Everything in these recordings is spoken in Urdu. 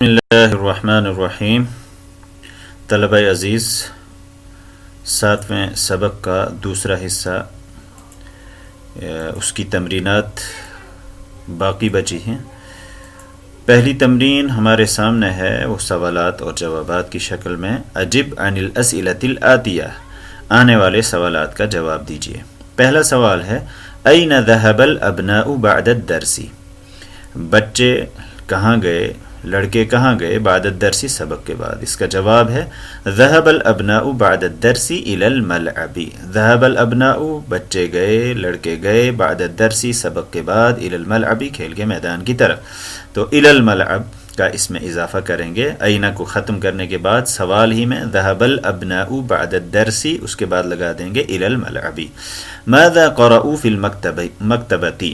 بسم اللہ الرحمن الرحیم. طلبہ عزیز، 7ویں سبق کا دوسرا حصہ، اس کی تمرینات باقی بچی ہیں. پہلی تمرین ہمارے سامنے ہے، وہ سوالات اور جوابات کی شکل میں. اجب عن الاسئلۃ الآتیہ، آنے والے سوالات کا جواب دیجیے. پہلا سوال ہے، این ذهب الابناء بعد الدرس، بچے کہاں گئے، لڑکے کہاں گئے بعد الدرس، سبق کے بعد. اس کا جواب ہے ذهب الابناء بعد الدرس الى الملعب. ذهب الابناء، بچے گئے، لڑکے گئے، بعد الدرس، سبق کے بعد، الى الملعب، کھیل کے میدان کی طرف. تو الى الملعب کا اس میں اضافہ کریں گے. اینا کو ختم کرنے کے بعد سوال ہی میں ذهب الابناء بعد الدرس، اس کے بعد لگا دیں گے الى الملعب. ماذا قرأوا في المکتبۃ،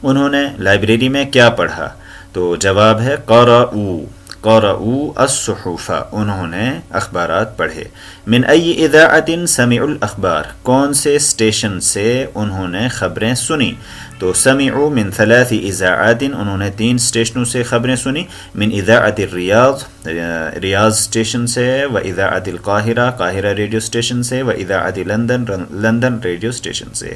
انہوں نے لائبریری میں کیا پڑھا؟ تو جواب ہے قرأوا الصحف، انہوں نے اخبارات پڑھے. من ای اذاعۃ سمعوا الاخبار، کون سے اسٹیشن سے انہوں نے خبریں سنی؟ تو سمعوا من 3 اذاعات، انہوں نے 3 اسٹیشنوں سے خبریں سنی. من اذاعۃ الریاض، ریاض اسٹیشن سے، و اذاعۃ القاہرہ، قاہرہ ریڈیو اسٹیشن سے، و اذاعۃ لندن، لندن ریڈیو اسٹیشن سے.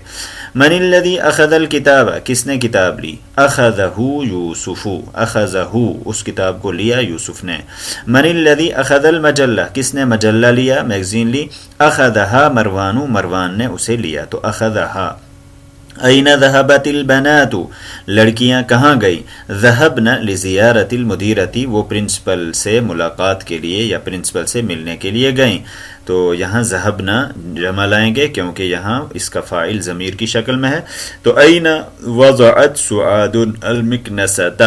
من الذی اخذ الکتاب، کس نے کتاب لی؟ اخذہ یوسف، اخذہ، اس کتاب کو لیا یوسف نے. من الذی اخذ المجلہ، کس نے مجلہ لیا، میگزین لی؟ اخذہا مروان، مروان نے اسے لیا. تو اخذہا. این ذهبت البنات، لڑکیاں کہاں گئی؟ ذهبن لزیارت المدیرۃ، وہ پرنسپل سے ملاقات کے لیے یا پرنسپل سے ملنے کے لیے گئیں. تو یہاں ذهبنا جمع لائیں گے کیونکہ یہاں اس کا فاعل ضمیر کی شکل میں ہے. تو این وضعت سعاد المکنسۃ،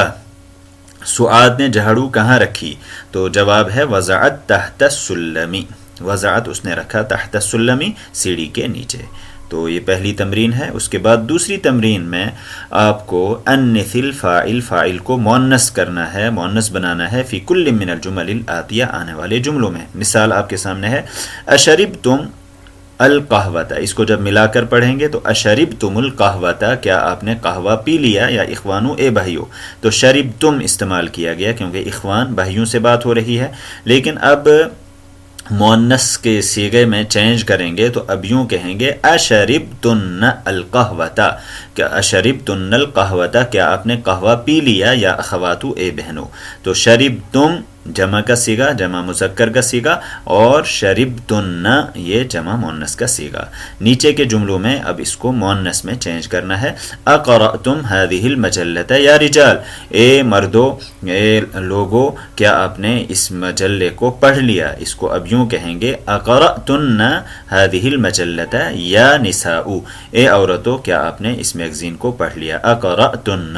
سعاد نے جھاڑو کہاں رکھی؟ تو جواب ہے وضعت تحت السلم، وضعت اس نے رکھا تحت السلم، سیڑھی کے نیچے. تو یہ پہلی تمرین ہے. اس کے بعد دوسری تمرین میں آپ کو انث الفاعل، فاعل کو مؤنث کرنا ہے، مؤنث بنانا ہے. فی کل من الجمل الآتیہ، آنے والے جملوں میں. مثال آپ کے سامنے ہے، اشربتم القہوۃ، اس کو جب ملا کر پڑھیں گے تو اشربتم القہوۃ، کیا آپ نے قہوہ پی لیا؟ یا اخوانو، اے بھائیو. تو شربتم استعمال کیا گیا کیونکہ اخوان بھائیوں سے بات ہو رہی ہے. لیکن اب مؤنث کے صیغے میں چینج کریں گے تو اب یوں کہیں گے اشربتن القہوۃ، کیا اشربتن القہوۃ، کیا آپ نے قہوہ پی لیا؟ یا اخواتو، اے بہنو. تو شربتم جمع کا صیغہ، جمع مذکر کا صیغہ، اور شربتن یہ جمع مؤنث کا صیغہ. نیچے کے جملوں میں اب اس کو مؤنث میں چینج کرنا ہے. اقرأتم هذه المجلۃ یا رجال، اے مردو، اے لوگو، کیا آپ نے اس مجلے کو پڑھ لیا؟ اس کو اب یوں کہیں گے اقرأتن هذه المجلۃ یا نساء، اے عورتوں، کیا آپ نے اس میگزین کو پڑھ لیا؟ اقرأتن.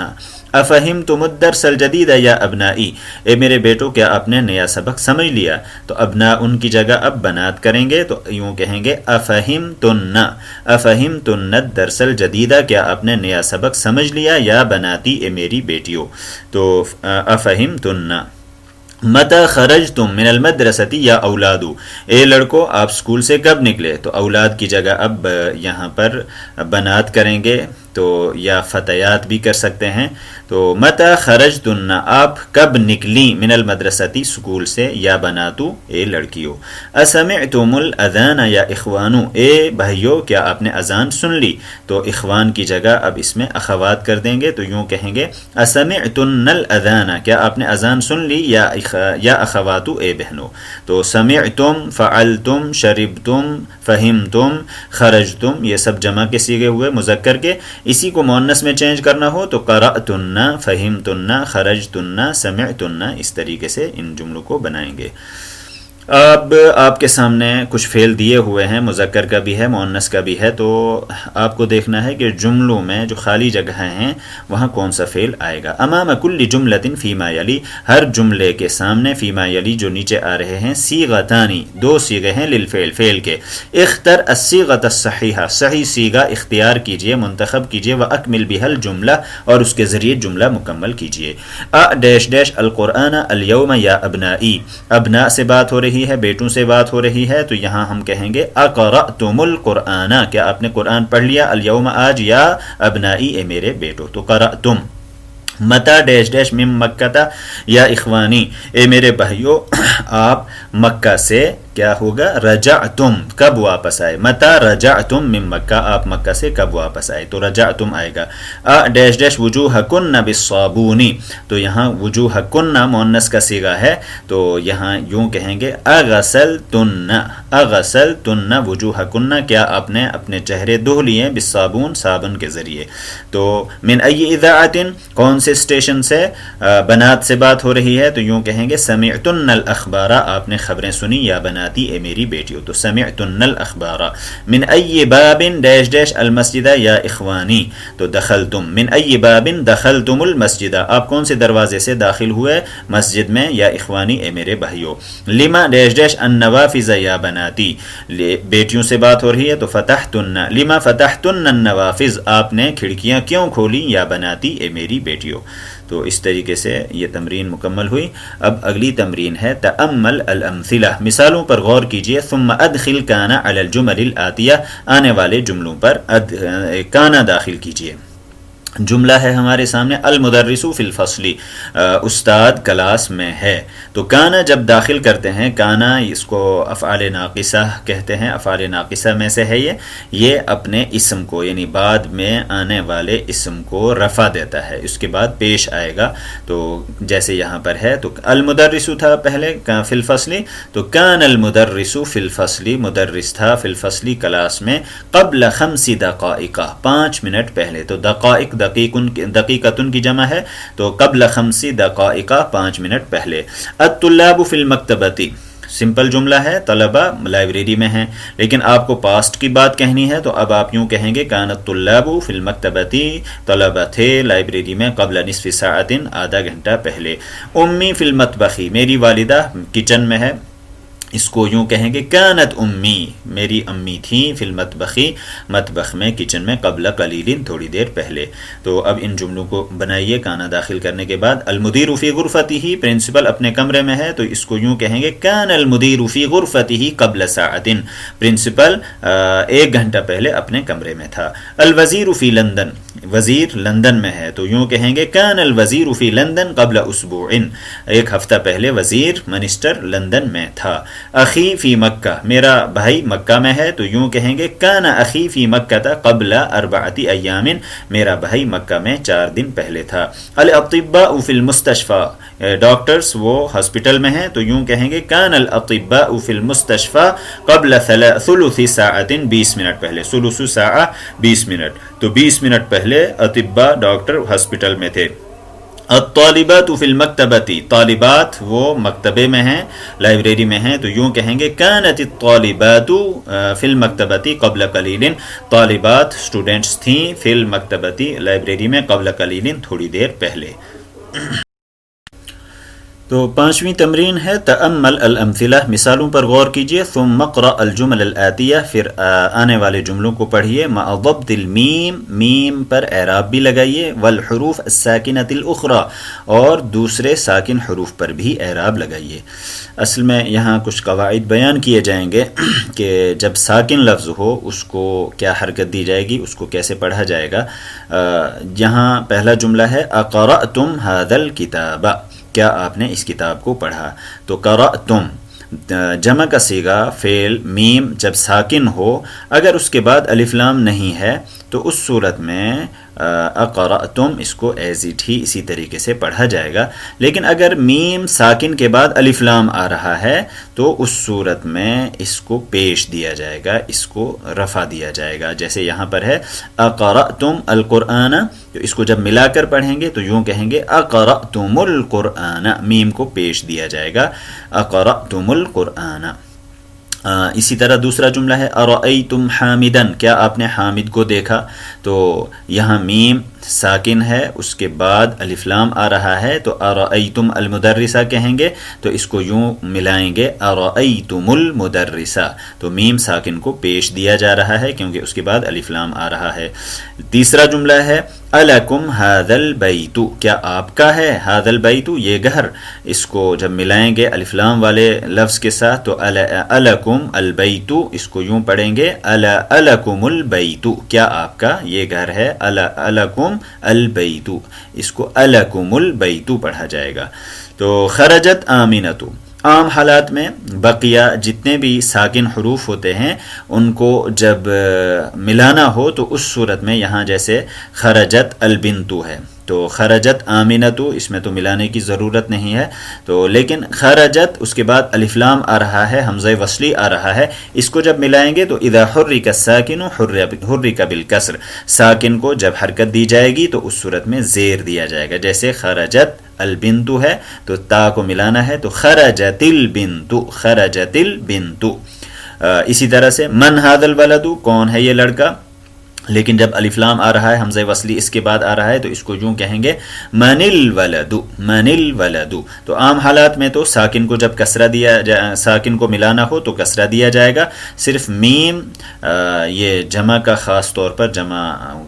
افہمتم الدرس الجدید یا ابنائی، اے میرے بیٹو، کیا آپ نے نیا سبق سمجھ لیا؟ تو ابنا ان کی جگہ اب بنات کریں گے تو یوں کہیں گے افہمتن، افہمتن الدرس الجدید، کیا آپ نے نیا سبق سمجھ لیا؟ یا بناتی، اے میری بیٹیوں. تو افہمتن. متی خرجتم من المدرسۃ یا اولادو، اے لڑکو، آپ اسکول سے کب نکلے؟ تو اولاد کی جگہ اب یہاں پر بنات کریں گے، تو یا فتیات بھی کر سکتے ہیں. تو متی خرجتن، آپ کب نکلی، من المدرسۃ، اسکول سے، یا بناتو، اے لڑکیوں. اسمعتم الاذان یا اخوانو، اے بھائیو، کیا آپ نے اذان سن لی؟ تو اخوان کی جگہ اب اس میں اخوات کر دیں گے تو یوں کہیں گے اسمعتن الاذان، کیا آپ نے اذان سن لی؟ یا اخواتو، اے بہنو. تو سمعتم، فعلتم، شربتم، فہمتم، خرجتم، یہ سب جمع کے صیغے ہوئے مذکر کے. اسی کو مؤنث میں چینج کرنا ہو تو قرأتن، فہمتن، خرجتن، سمعتن، اس طریقے سے ان جملوں کو بنائیں گے. اب آپ کے سامنے کچھ فعل دیے ہوئے ہیں، مذکر کا بھی ہے، مؤنث کا بھی ہے. تو آپ کو دیکھنا ہے کہ جملوں میں جو خالی جگہیں ہیں وہاں کون سا فعل آئے گا. امام کل جملۃ فیما یلی، ہر جملے کے سامنے، فیما یلی جو نیچے آ رہے ہیں، صیغتانی، 2 صیغے ہیں للفعل، فعل کے. اختر الصیغۃ الصحیحہ، صحیح صیغہ اختیار کیجئے، منتخب کیجئے. واکمل بها الجملہ، اور اس کے ذریعے جملہ مکمل کیجئے. ڈیش ڈیش القرآن اليوم یا ابنائی، ابنا سے بات ہو رہی ہے، بیٹوں سے بات ہو رہی ہے. تو یہاں ہم کہیں گے اقرأتم القرآن، کیا آپ نے قرآن پڑھ لیا؟ اليوم، آج، یا ابنائی، اے میرے بیٹو. تو قرأتم. متا ڈیش ڈیش مم مکہ تا یا اخوانی، اے میرے بھائیو آپ مکہ سے کیا ہوگا، رجعتم کب واپس آئے، متا رجعتم من مکہ آپ مکہ سے کب واپس آئے، تو رجعتم آئے گا۔ ڈیش ڈیش وجوہکن بالصابونی، تو یہاں وجوہکن مؤنث کا صیغہ ہے تو یہاں یوں کہیں گے اغسلتن، اغسلتن وجوہکن، کیا آپ نے اپنے چہرے دھو لیے، بالصابون صابن کے ذریعے۔ تو من ای اذاعۃ کون سے اسٹیشن سے، بنات سے بات ہو رہی ہے تو یوں کہیں گے سمعتن الاخبار آپ نے خبریں سنی یا بناتی اے میری بیٹیوں، تو سمعتن الاخبار۔ من ای باب ڈیش ڈیش المسجد یا اخوانی، تو دخلتم، من ای باب دخلتم المسجد آپ کون سے دروازے سے داخل ہوئے مسجد میں یا اخوانی اے میرے بھائیوں۔ لما ڈیش ڈیش النوافذ یا بناتی بیٹیوں سے بات ہو رہی ہے تو فتحتن، لما فتحتن النوافذ آپ نے کھڑکیاں کیوں کھولی یا بناتی اے میری بیٹیوں۔ تو اس طریقے سے یہ تمرین مکمل ہوئی۔ اب اگلی تمرین ہے تأمل الامثلہ، مثالوں پر غور کیجئے، ثم ادخل کان علی الجمل الآتیہ آنے والے جملوں پر کانا داخل کیجئے۔ جملہ ہے ہمارے سامنے المدرس فی الفصل، استاد کلاس میں ہے، تو کانا جب داخل کرتے ہیں، کانا اس کو افعال ناقصہ کہتے ہیں، افعال ناقصہ میں سے ہے یہ اپنے اسم کو یعنی بعد میں آنے والے اسم کو رفع دیتا ہے، اس کے بعد پیش آئے گا، تو جیسے یہاں پر ہے تو المدرس تھا پہلے فی الفصل، تو کان المدرس فی الفصل، مدرس تھا فی الفصل کلاس میں، قبل 5 دقائق 5 منٹ پہلے، تو دقائق دقیقتن کی جمع ہے تو قبل 5 دقائق 5 منٹ پہلے۔ الطلاب فی المکتبتی، سمپل جملہ ہے، طلبہ لائبریری میں ہیں، لیکن آپ کو پاسٹ کی بات کہنی ہے تو اب آپ یوں کہیں گے کان الطلاب فی المکتبتی، طلبہ تھے لائبریری میں قبل نصف ساعت آدھا گھنٹہ پہلے۔ امی فی المطبخی، میری والدہ کچن میں ہے، اس کو یوں کہیں گے کانت امی، میری امی تھیں، فی المطبخی مطبخ میں کچن میں، قبل قلیل تھوڑی دیر پہلے۔ تو اب ان جملوں کو بنائیے کانا داخل کرنے کے بعد۔ المدیر فی غرفتہ، پرنسپل اپنے کمرے میں ہے تو اس کو یوں کہیں گے کان المدیر فی غرفتہ قبل ساعت، پرنسپل 1 گھنٹہ پہلے اپنے کمرے میں تھا۔ الوزیر فی لندن، وزیر لندن میں ہے تو یوں کہیں گے کان الوزیر فی لندن قبل اسبوع، 1 ہفتہ پہلے وزیر منسٹر لندن میں تھا۔ اخی فی مکہ، میرا بھائی مکہ میں ہے تو یوں کہیں گے کان اخی فی مکہ قبل 4 ایام، میرا بھائی مکہ میں 4 دن پہلے تھا۔ الاطباء فی المستشفى، ڈاکٹرز وہ ہاسپٹل میں ہیں تو یوں کہیں گے کان الاطباء فی المستشفى قبل ثلث ساعت، 20 منٹ پہلے، ثلث ساعہ 20 منٹ، تو 20 منٹ پہلے اطباء ڈاکٹر ہاسپٹل میں تھے۔ الطالبات فی المکتبتی، طالبات وہ مکتبے میں ہیں، لائبریری میں ہیں تو یوں کہیں گے کانت الطالبات فی المکتبتی قبل قلیل، طالبات اسٹوڈنٹس تھیں فی المکتبتی لائبریری میں قبل قلیل تھوڑی دیر پہلے۔ تو 5ویں تمرین ہے تأمل الامثلہ، مثالوں پر غور کیجئے، ثم اقرأ الجمل الآتیہ، پھر آنے والے جملوں کو پڑھیے، مع ضبط المیم، میم پر اعراب بھی لگائیے، والحروف الساکنۃ الاخری، اور دوسرے ساکن حروف پر بھی اعراب لگائیے۔ اصل میں یہاں کچھ قواعد بیان کیے جائیں گے کہ جب ساکن لفظ ہو اس کو کیا حرکت دی جائے گی، اس کو کیسے پڑھا جائے گا۔ یہاں پہلا جملہ ہے اقرأتم ھذا الکتاب، کیا آپ نے اس کتاب کو پڑھا، تو قرأتم جمع کا صیغہ فعل میم جب ساکن ہو، اگر اس کے بعد الف لام نہیں ہے تو اس صورت میں اقرأتم اس کو ایز اٹ ہی اسی طریقے سے پڑھا جائے گا، لیکن اگر میم ساکن کے بعد الف لام آ رہا ہے تو اس صورت میں اس کو پیش دیا جائے گا، اس کو رفع دیا جائے گا، جیسے یہاں پر ہے اقرأتم القرآن، تو اس کو جب ملا کر پڑھیں گے تو یوں کہیں گے اقرأتم القرآن، میم کو پیش دیا جائے گا، اقرأتم القرآن۔ اسی طرح دوسرا جملہ ہے ارأیتم حامدن، کیا آپ نے حامد کو دیکھا، تو یہاں میم ساکن ہے، اس کے بعد الف لام آ رہا ہے تو ارأیتم المدرسہ کہیں گے تو اس کو یوں ملائیں گے ارأیتم المدرسہ، تو میم ساکن کو پیش دیا جا رہا ہے کیونکہ اس کے بعد الف لام آ رہا ہے۔ تیسرا جملہ ہے الکم ھذا البیت، کیا آپ کا ہے ھذا البیت یہ گھر. اس کو جب ملائیں گے الف لام والے لفظ کے ساتھ تو الکم البیت، اس کو یوں پڑھیں گے الکم البیت، کیا آپ کا یہ گھر ہے. الکم البیت، اس کو الکم البیت پڑھا جائے گا. تو خرجت آمینۃ، عام حالات میں بقیہ جتنے بھی ساکن حروف ہوتے ہیں ان کو جب ملانا ہو تو اس صورت میں یہاں جیسے خرجت البنتو ہے تو خرجت آمینتو، اس میں تو ملانے کی ضرورت نہیں ہے. تو لیکن خرجت اس کے بعد الف لام آ رہا ہے، حمزہ وصلی آ رہا ہے، اس کو جب ملائیں گے تو اذا حرک الساکن حرک بالکسر، ساکن کو جب حرکت دی جائے گی تو اس صورت میں زیر دیا جائے گا. جیسے خرجت البنتو ہے تو تا کو ملانا ہے تو خرجت البنتو، خرجت البنتو. اسی طرح سے من ھذا الولد، کون ہے یہ لڑکا، لیکن جب الف لام آ رہا ہے حمزہ وصلی اس کے بعد آ رہا ہے تو اس کو یوں کہیں گے من الولد، من الولد. تو عام حالات میں تو ساکن کو جب کسرہ دیا ساکن کو ملانا ہو تو کسرہ دیا جائے گا. صرف میم یہ جمع کا خاص طور پر جمع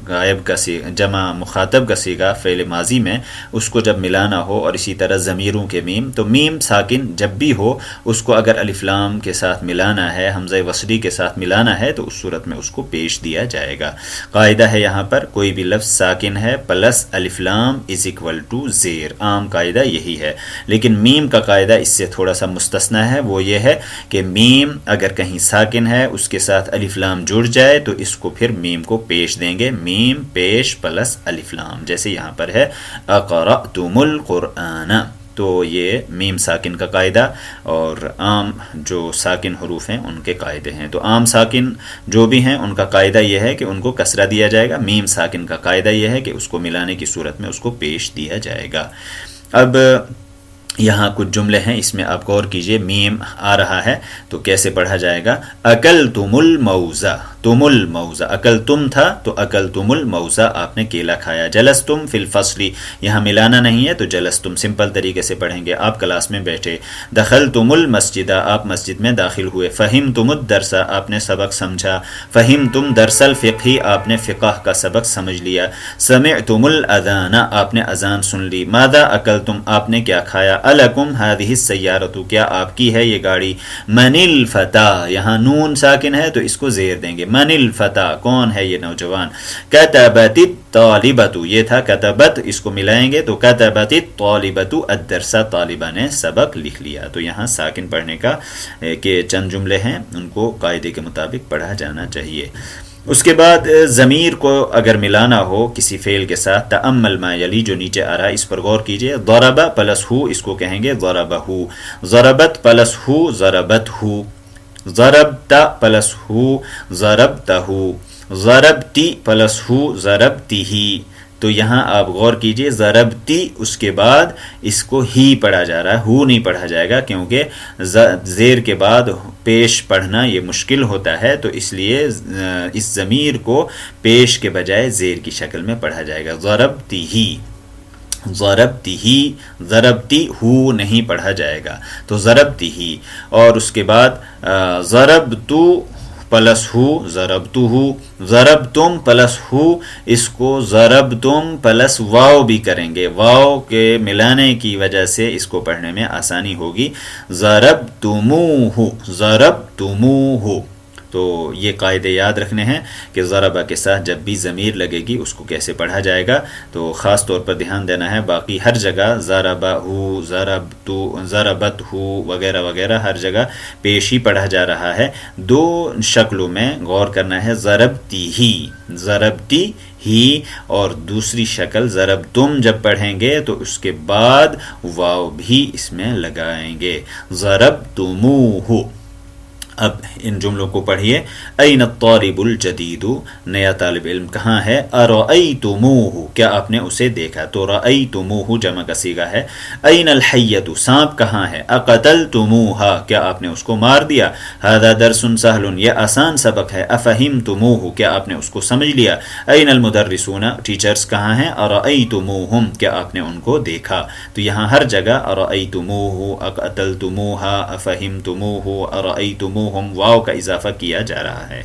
غائب کا جمع مخاطب کا صیغہ فعل ماضی میں اس کو جب ملانا ہو اور اسی طرح ضمیروں کے میم، تو میم ساکن جب بھی ہو اس کو اگر الف لام کے ساتھ ملانا ہے، حمزہ وصلی کے ساتھ ملانا ہے تو اس صورت میں اس کو پیش دیا جائے گا. قاعدہ ہے یہاں پر کوئی بھی لفظ ساکن ہے پلس الف لام از اکول ٹو زیر، عام قاعدہ یہی ہے. لیکن میم کا قاعدہ اس سے تھوڑا سا مستثنی ہے، وہ یہ ہے کہ میم اگر کہیں ساکن ہے اس کے ساتھ الف لام جڑ جائے تو اس کو پھر میم کو پیش دیں گے، میم پیش پلس الف لام، جیسے یہاں پر ہے اقرأتم القرآن. تو یہ میم ساکن کا قاعدہ اور عام جو ساکن حروف ہیں ان کے قاعدے ہیں. تو عام ساکن جو بھی ہیں ان کا قاعدہ یہ ہے کہ ان کو کسرہ دیا جائے گا، میم ساکن کا قاعدہ یہ ہے کہ اس کو ملانے کی صورت میں اس کو پیش دیا جائے گا. اب یہاں کچھ جملے ہیں، اس میں آپ غور کیجئے، میم آ رہا ہے تو کیسے پڑھا جائے گا. اکلتم الموزہ، تم الموزہ، اکل تم تھا تو اکلتم الموزہ، آپ نے کیلا کھایا. جلستم فی الفصل، یہاں ملانا نہیں ہے تو جلستم سمپل طریقے سے پڑھیں گے، آپ کلاس میں بیٹھے. دخلتم المسجد، آپ مسجد میں داخل ہوئے. فہمتم الدرس، آپ نے سبق سمجھا. فہمتم درس الفقہ، آپ نے فقہ کا سبق سمجھ لیا. سمعتم الاذان، آپ نے اذان سن لی. ماذا اکلتم، آپ نے کیا کھایا. الکم هذه السیارۃ، کیا آپ کی ہے یہ گاڑی. من الفتى، یہاں نون ساکن ہے تو اس کو زیر دیں گے. من الفتى، کون ہے یہ نوجوان. کتبت الطالبۃ، یہ تھا کتبت، اس کو ملائیں گے تو کتبت الطالبۃ الدرس، طالبہ نے سبق لکھ لیا. تو یہاں ساکن پڑھنے کا کہ چند جملے ہیں ان کو قاعدے کے مطابق پڑھا جانا چاہیے. اس کے بعد ضمیر کو اگر ملانا ہو کسی فعل کے ساتھ، تأمل ما یلی، جو نیچے آ رہا ہے اس پر غور کیجئے. ضرب پلس ہو، اس کو کہیں گے ضربہ. ضربت پلس ہو، ضربت ہو. ضربت پلس ہو، ضربتہ. ضربتی پلس ہو، ضربتہ. تو یہاں آپ غور کیجئے، ضربتی اس کے بعد اس کو ہی پڑھا جا رہا ہے، ہو نہیں پڑھا جائے گا، کیونکہ زیر کے بعد پیش پڑھنا یہ مشکل ہوتا ہے، تو اس لیے اس ضمیر کو پیش کے بجائے زیر کی شکل میں پڑھا جائے گا. ضربتی ہی، ضربتی ہی، ضربتی ہو نہیں پڑھا جائے گا تو ضربتی ہی. اور اس کے بعد ضربتو پلس ہو، ضربتو ہو. ضربتم پلس ہو، اس کو ضربتم پلس واو بھی کریں گے، واو کے ملانے کی وجہ سے اس کو پڑھنے میں آسانی ہوگی. ضربتموہ، ضربتموہ. تو یہ قاعدے یاد رکھنے ہیں کہ ضربہ کے ساتھ جب بھی ضمیر لگے گی اس کو کیسے پڑھا جائے گا، تو خاص طور پر دھیان دینا ہے. باقی ہر جگہ ضربہ ہو، ضربتو، ضربت ہو وغیرہ وغیرہ ہر جگہ پیش ہی پڑھا جا رہا ہے. دو شکلوں میں غور کرنا ہے، ضربتی ہی، ضربتی ہی، اور دوسری شکل ضربتم جب پڑھیں گے تو اس کے بعد واو بھی اس میں لگائیں گے، ضربتموہ. اب ان جملوں کو پڑھیے. این الطالب الجدید، نیا طالب علم کہاں ہے. ارأیتموہ، کیا آپ نے اسے دیکھا. تو رأیتموہ جمع کا صیغہ ہے. این الحیۃ، سانپ کہاں ہے. اقتلتموہ، کیا آپ نے اس کو مار دیا. ھذا درس سہل، یہ آسان سبق ہے. افہمتموہ، کیا آپ نے اس کو سمجھ لیا. این المدرسون، ٹیچرز کہاں ہیں. ارأیتموہم، کیا آپ نے ان کو دیکھا. تو یہاں ہر جگہ ارأیتموہ، اقتلتموہ، افہمتموہ، ارأیتموہ، واو کا اضافہ کیا جا رہا ہے.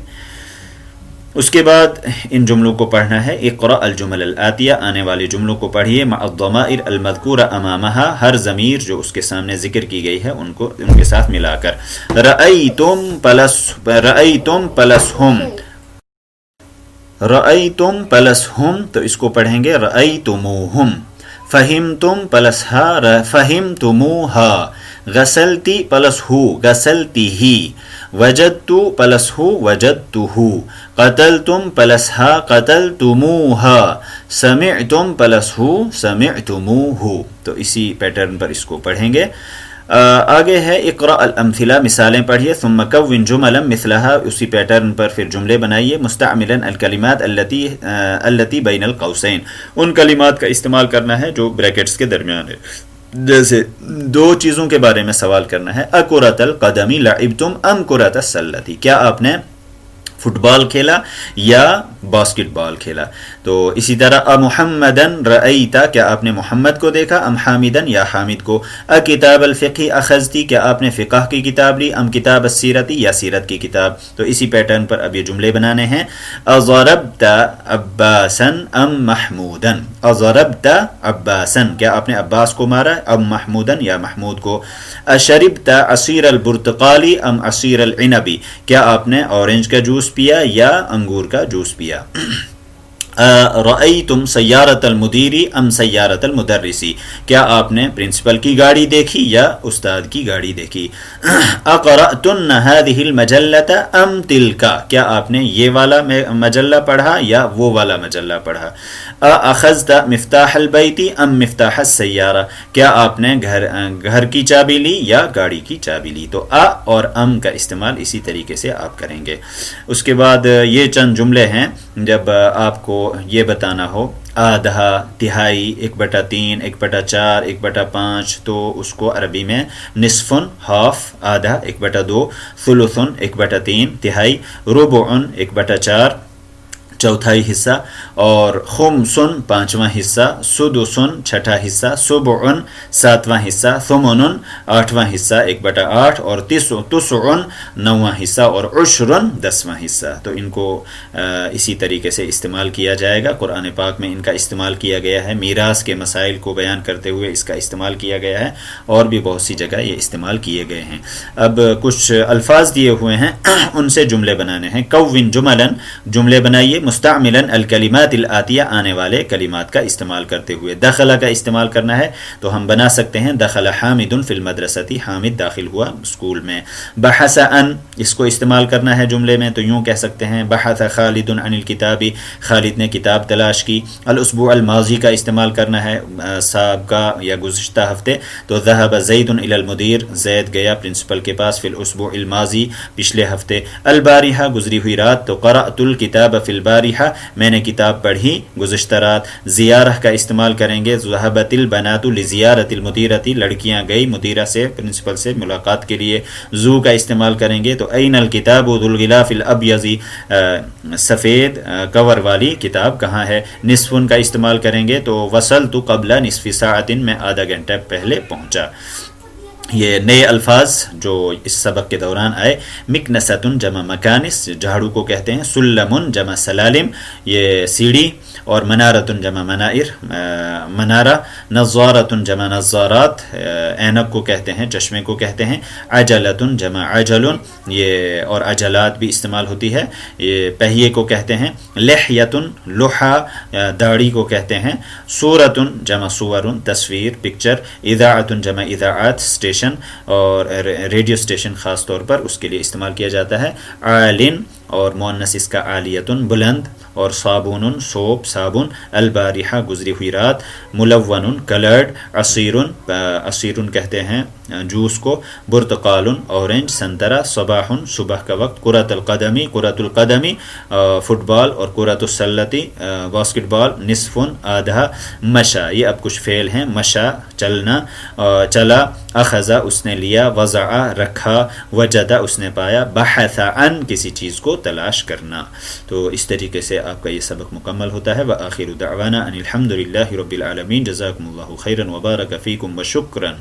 اس کے بعد ان جملوں کو پڑھنا ہے. اقرأ الجمل الآتیہ، آنے والے جملوں کو پڑھیے. مع الضمائر المذکورہ امامہا، ہر ضمیر جو اس کے سامنے ذکر کی گئی ہے ان کے ساتھ ملا کر. رأیتم پلس ہم، رأیتم پلس ہم تو اس کو پڑھیں گے رأیتموہم. فہمتم پلس ہا فہمتموہا. غسلتی پلس ہو غسلتیہی. وجدتو پلس ہو وجدتہو. قتلتم پلس ہا قتلتموہا. سمعتم پلس ہو سمعتموہو. تو اسی پیٹرن پر اس کو پڑھیں گے. آگے ہے اقرأ الامثلہ، مثالیں پڑھیے. ثم کون جملا مثلہا، اسی پیٹرن پر پھر جملے بنائیے. مستعملا الکلمات التی بین القوسین، ان کلمات کا استعمال کرنا ہے جو بریکٹس کے درمیان ہے. جیسے دو چیزوں کے بارے میں سوال کرنا ہے. اکرۃ القدم لعبتم ام کرۃ السلۃ، کیا آپ نے فٹ بال کھیلا یا باسکٹ بال کھیلا. تو اسی طرح امحمدن رأیت، کیا آپ نے محمد کو دیکھا. ام حامدن، یا حامد کو. کتاب الفقہ اخذتی، کیا آپ نے فقہ کی کتاب لی. ام کتاب السیرتی، یا سیرت کی کتاب. تو اسی پیٹرن پر اب یہ جملے بنانے ہیں. اضربت عباسا ام محمودن. اضربت عباسا، کیا آپ نے عباس کو مارا. ام محمودن، یا محمود کو. اشربت عصیر البرتقالی ام عصیر العنبی، کیا آپ نے اورنج کا جوس پیا یا انگور کا جوس پیا. رأیتم سیارۃ المدیری ام سیارۃ المدرسی، کیا آپ نے پرنسپل کی گاڑی دیکھی یا استاد کی گاڑی دیکھی. اقرأتن هذه المجلۃ ام تلک، کیا آپ نے یہ والا مجلہ پڑھا یا وہ والا مجلہ پڑھا. اخذت مفتاح البیت ام مفتاح السیارہ، کیا آپ نے گھر کی چابی لی یا گاڑی کی چابی لی. تو اور ام کا استعمال اسی طریقے سے آپ کریں گے. اس کے بعد یہ چند جملے ہیں جب آپ کو یہ بتانا ہو آدھا، تہائی، 1/3، 1/4، 1/5، تو اس کو عربی میں نصفن ہاف، آدھا 1/2، ثلثن 1/3 تہائی، ربعن 1/4 چوتھائی حصہ، اور خمسن 5واں حصہ، سدسن 6واں حصہ، سبعن 7واں حصہ، ثمنن 8واں حصہ 1/8، اور تسعن 9واں حصہ، اور عشرن 10واں حصہ. تو ان کو اسی طریقے سے استعمال کیا جائے گا. قرآن پاک میں ان کا استعمال کیا گیا ہے. میراث کے مسائل کو بیان کرتے ہوئے اس کا استعمال کیا گیا ہے، اور بھی بہت سی جگہ یہ استعمال کیے گئے ہیں. اب کچھ الفاظ دیے ہوئے ہیں، ان سے جملے بنانے ہیں. کون جملا، جملے بنائیے. مستعملا الکلمات الآتیہ، آنے والے کلمات کا استعمال کرتے ہوئے. دخل کا استعمال کرنا ہے تو ہم بنا سکتے ہیں دخل حامد فی المدرسۃ، حامد داخل ہوا اسکول میں. بحث عن، اس کو استعمال کرنا ہے جملے میں، تو یوں کہہ سکتے ہیں بحث خالد عن الکتاب، خالد نے کتاب تلاش کی. الاسبوع الماضی کا استعمال کرنا ہے سابقہ یا گزشتہ ہفتے، تو ذهب زید الی المدیر، زید گیا پرنسپل کے پاس. فی الاسبوع الماضی، پچھلے ہفتے. البارحہ، گزری ہوئی رات، تو قرأت الکتاب فی البارحہ، میں نے کتاب پڑھی گزشتہ رات. زیارہ کا استعمال کریں گے. ذهبت البنات لزیارۃ المدیرۃ، لڑکیاں گئی مدیرہ سے، پرنسپل سے ملاقات کے لیے. زو کا استعمال کریں گے تو این الکتاب ذو الغلاف الابیض، سفید کور والی کتاب کہاں ہے. نصفن کا استعمال کریں گے تو وصلت قبل نصف ساعت، میں آدھا گھنٹہ پہلے پہنچا. یہ نئے الفاظ جو اس سبق کے دوران آئے. مکنستن جمع مکانس، جھاڑو کو کہتے ہیں. سلمن جمع سلالم، یہ سیڑھی. اور منارتن جمع منائر، منارہ. نظارتن جمع نظارات، اینک کو کہتے ہیں، چشمے کو کہتے ہیں. عجلتن جمع عجلن، یہ اور عجلات بھی استعمال ہوتی ہے، یہ پہیے کو کہتے ہیں. لحیتن لحا، داڑھی کو کہتے ہیں. صورتن جمع صورن، تصویر پکچر. اذاعتن جمع اذاعات، اسٹیشن، اور ریڈیو اسٹیشن خاص طور پر اس کے لیے استعمال کیا جاتا ہے. عالن، اور مؤنث اس کا عالیتن، بلند. اور صابون، سوپ صابن. البارحہ، گزری ہوئی رات. ملون، کلرڈ. عصیرن، عصیرن کہتے ہیں جوس کو. برتقال، اورنج سنترا. صباح، صبح کا وقت. کرۃ القدمی، کرۃ القدمی فٹ بال. اور کرۃ السلتی باسکٹ بال. نصفن، آدھا. مشا، یہ اب کچھ فعل ہیں. مشا چلنا، چلا. اخذا، اس نے لیا. وضع، رکھا. وجد، اس نے پایا. بحث عن، کسی چیز کو تلاش کرنا. تو اس طریقے سے آپ کا یہ سبق مکمل ہوتا ہے. وآخر دعوانا ان الحمد للہ رب العالمین. جزاکم اللہ خیرا وبارک فیکم وشکرا.